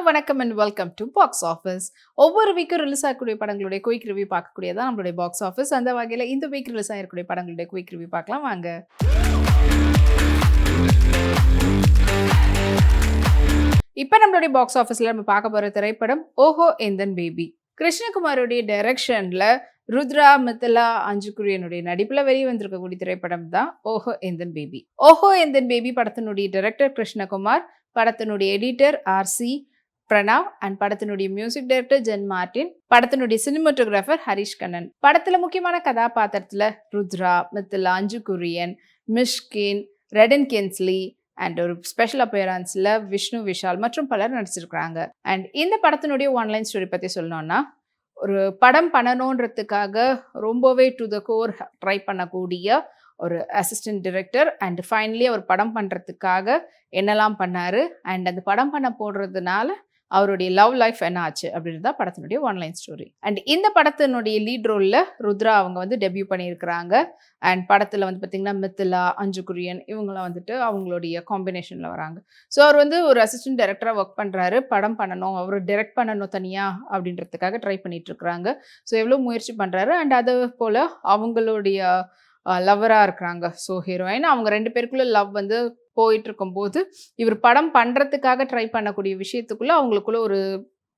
வணக்கம் and welcome to box office. ஒவ்வொரு வீக்கும் release ஆகக்கூடிய படங்களுடைய குயிக் ரிவ்யூ பார்க்கக்கூடியதான் நம்மளுடைய பாக்ஸ் ஆஃபீஸ். அந்த வகையில் இந்த வீக் ரிலீஸ் ஆகக்கூடிய படங்களுடைய குயிக் ரிவ்யூ பார்க்கலாம் வாங்க. இப்போ நம்மளுடைய பாக்ஸ் ஆஃபீஸில் நம்ம பார்க்க போகிற திரைப்படம் ஓஹோ எந்தன் பேபி. கிருஷ்ணகுமாரோடைய டைரக்ஷனில் ருத்ரா, மித்திலா, அஞ்சுக்குரியனுடைய நடிப்பில் வெளியே வந்திருக்கக்கூடிய திரைப்படம் தான் ஓஹோ எந்தன் பேபி. ஓஹோ எந்தன் பேபி படத்தினுடைய டைரக்டர் கிருஷ்ணகுமார், படத்தினுடைய எடிட்டர் ஆர்சி பிரணாவ் அண்ட் படத்தினுடைய மியூசிக் டைரக்டர் ஜென் மார்டின், படத்தினுடைய சினிமாட்டோகிராஃபர் ஹரிஷ் கண்ணன். படத்துல முக்கியமான கதாபாத்திரத்துல ருத்ரா, மித்திலா, அஞ்சுக்குரியன், மிஷ்கின், ரெடன் கென்ஸ்லி அண்ட் ஒரு ஸ்பெஷல் அப்பியரன்ஸ்ல விஷ்ணு விஷால் மற்றும் பலர் நடிச்சிருக்கிறாங்க. அண்ட் இந்த படத்தினுடைய ஒன்லைன் ஸ்டோரி பத்தி சொல்லணும்னா, ஒரு படம் பண்ணணுன்றதுக்காக ரொம்பவே டு த கோர் ட்ரை பண்ணக்கூடிய ஒரு அசிஸ்டன்ட் டைரக்டர் அண்ட் ஃபைனலி அவர் படம் பண்ணுறதுக்காக என்னெல்லாம் பண்ணார் அண்ட் அந்த படம் பண்ண போடுறதுனால அவருடைய லவ் லைஃப் என்ன ஆச்சு அப்படின்றது தான் படத்தினுடைய ஒன்லைன் ஸ்டோரி. அண்ட் இந்த படத்தினுடைய லீட் ரோலில் ருத்ரா அவங்க வந்து டெபியூ பண்ணியிருக்கிறாங்க. அண்ட் படத்தில் வந்து பார்த்திங்கன்னா மித்திலா, அஞ்சுக்குரியன் இவங்களாம் வந்துட்டு அவங்களுடைய காம்பினேஷனில் வராங்க. ஸோ அவர் வந்து ஒரு அசிஸ்டன்ட் டைரக்டராக ஒர்க் பண்ணுறாரு. படம் பண்ணணும், அவர் டைரக்ட் பண்ணணும் தனியாக அப்படின்றதுக்காக ட்ரை பண்ணிகிட்ருக்குறாங்க. ஸோ எவ்வளோ முயற்சி பண்ணுறாரு. அண்ட் அது போல் அவங்களுடைய லவ்வராக இருக்கிறாங்க. ஸோ ஹீரோயின் அவங்க 2 பேருக்குள்ள லவ் வந்து போயிட்டு இருக்கும்போது இவர் படம் பண்ணுறதுக்காக ட்ரை பண்ணக்கூடிய விஷயத்துக்குள்ள அவங்களுக்குள்ள ஒரு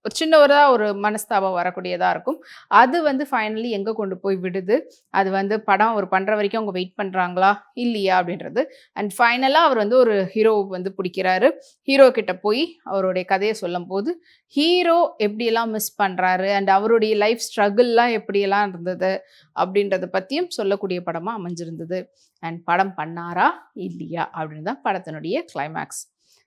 சின்னவராக ஒரு மனஸ்தாபம் வரக்கூடியதாக இருக்கும். அது வந்து ஃபைனலி எங்கே கொண்டு போய் விடுது, அது வந்து படம் அவர் பண்ணுற வரைக்கும் அவங்க வெயிட் பண்ணுறாங்களா இல்லையா அப்படின்றது. அண்ட் ஃபைனலாக அவர் வந்து ஒரு ஹீரோ வந்து பிடிக்கிறாரு. ஹீரோ கிட்ட போய் அவருடைய கதையை சொல்லும் போது ஹீரோ எப்படியெல்லாம் மிஸ் பண்ணுறாரு அண்ட் அவருடைய லைஃப் ஸ்ட்ரகிள்லாம் எப்படியெல்லாம் இருந்தது அப்படின்றத பற்றியும் சொல்லக்கூடிய படமாக அமைஞ்சிருந்தது. அண்ட் படம் பண்ணாரா இல்லையா அப்படின்னு தான் படத்தினுடைய கிளைமேக்ஸ்.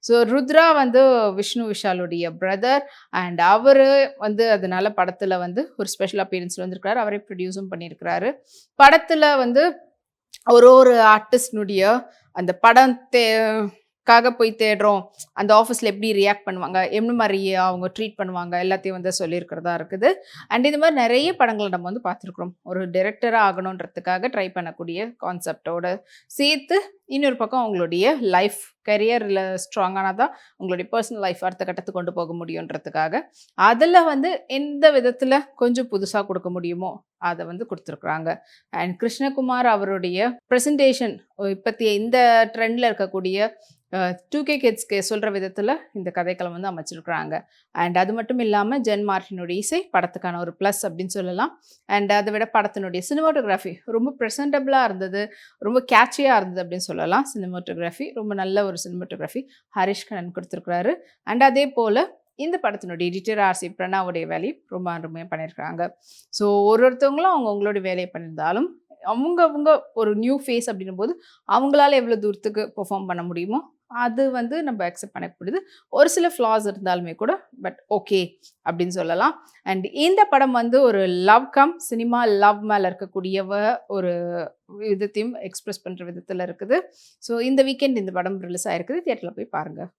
ஸோ ருத்ரா வந்து விஷ்ணு விஷாலுடைய பிரதர் அண்ட் அவர் வந்து அதனால படத்தில் வந்து ஒரு ஸ்பெஷல் அப்பியரன்ஸில் வந்திருக்கிறாரு. அவரே ப்ரொடியூஸும் பண்ணியிருக்கிறாரு. படத்தில் வந்து ஒரு ஆர்டிஸ்டினுடைய அந்த படத்துக்காக போய் தேடுறோம், அந்த ஆஃபீஸில் எப்படி ரியாக்ட் பண்ணுவாங்க, என்ன மாதிரி அவங்க ட்ரீட் பண்ணுவாங்க எல்லாத்தையும் வந்து சொல்லியிருக்கிறதா இருக்குது. அண்ட் இந்த மாதிரி நிறைய படங்கள் நம்ம வந்து பார்த்துருக்குறோம். ஒரு டைரக்டராக ஆகணுன்றதுக்காக ட்ரை பண்ணக்கூடிய கான்செப்டோடு சேர்த்து இன்னொரு பக்கம் அவங்களுடைய லைஃப் கரியரில் ஸ்ட்ராங்கானால் தான் உங்களுடைய பர்சனல் லைஃப் அடுத்த கட்டத்துக்கு கொண்டு போக முடியுன்றதுக்காக அதில் வந்து எந்த விதத்தில் கொஞ்சம் புதுசாக கொடுக்க முடியுமோ அதை வந்து கொடுத்துருக்குறாங்க. அண்ட் கிருஷ்ணகுமார் அவருடைய ப்ரெசன்டேஷன் இப்போத்திய இந்த ட்ரெண்டில் இருக்கக்கூடிய 2K கிட்ஸ்க்கு சொல்கிற விதத்தில் இந்த கதைக்களம் வந்து அமைச்சிருக்கிறாங்க. அண்ட் அது மட்டும் இல்லாமல் ஜென் மார்டினுடைய இசை படத்துக்கான ஒரு ப்ளஸ் அப்படின்னு சொல்லலாம். அண்ட் அதை விட படத்தினுடைய சினிமாட்டோகிராஃபி ரொம்ப ப்ரெசன்டபுளாக இருந்தது, ரொம்ப கேட்சியாக இருந்தது அப்படின்னு சொல்லலாம். சினிமாட்டோகிராஃபி ரொம்ப நல்ல ஒரு சினிமாட்டோகிராஃபி ஹரிஷ் கண்ணன் கொடுத்துருக்குறாரு. அண்ட் அதே போல் இந்த படத்தினுடைய எடிட்டர் ஆர்சி பிரணாவுடைய வேலையை ரொம்ப அருமையாக பண்ணியிருக்காங்க. ஸோ ஒருத்தவங்களும் அவங்களுடைய வேலையை பண்ணியிருந்தாலும் அவங்க ஒரு நியூ ஃபேஸ் அப்படின்னும் போது அவங்களால எவ்வளோ தூரத்துக்கு பெர்ஃபார்ம் பண்ண முடியுமோ அது வந்து நம்ம அக்செப்ட் பண்ணக்கூடியது. ஒரு சில ஃப்ளாஸ் இருந்தாலுமே கூட பட் ஓகே அப்படின்னு சொல்லலாம். அண்ட் இந்த படம் வந்து ஒரு லவ் சினிமா லவ் மேலே இருக்கக்கூடிய ஒரு விதத்தையும் எக்ஸ்பிரஸ் பண்ணுற விதத்தில் இருக்குது. ஸோ இந்த வீக்கெண்ட் இந்த படம் ரிலீஸ் ஆகிருக்குது. தியேட்டரில் போய் பாருங்கள்.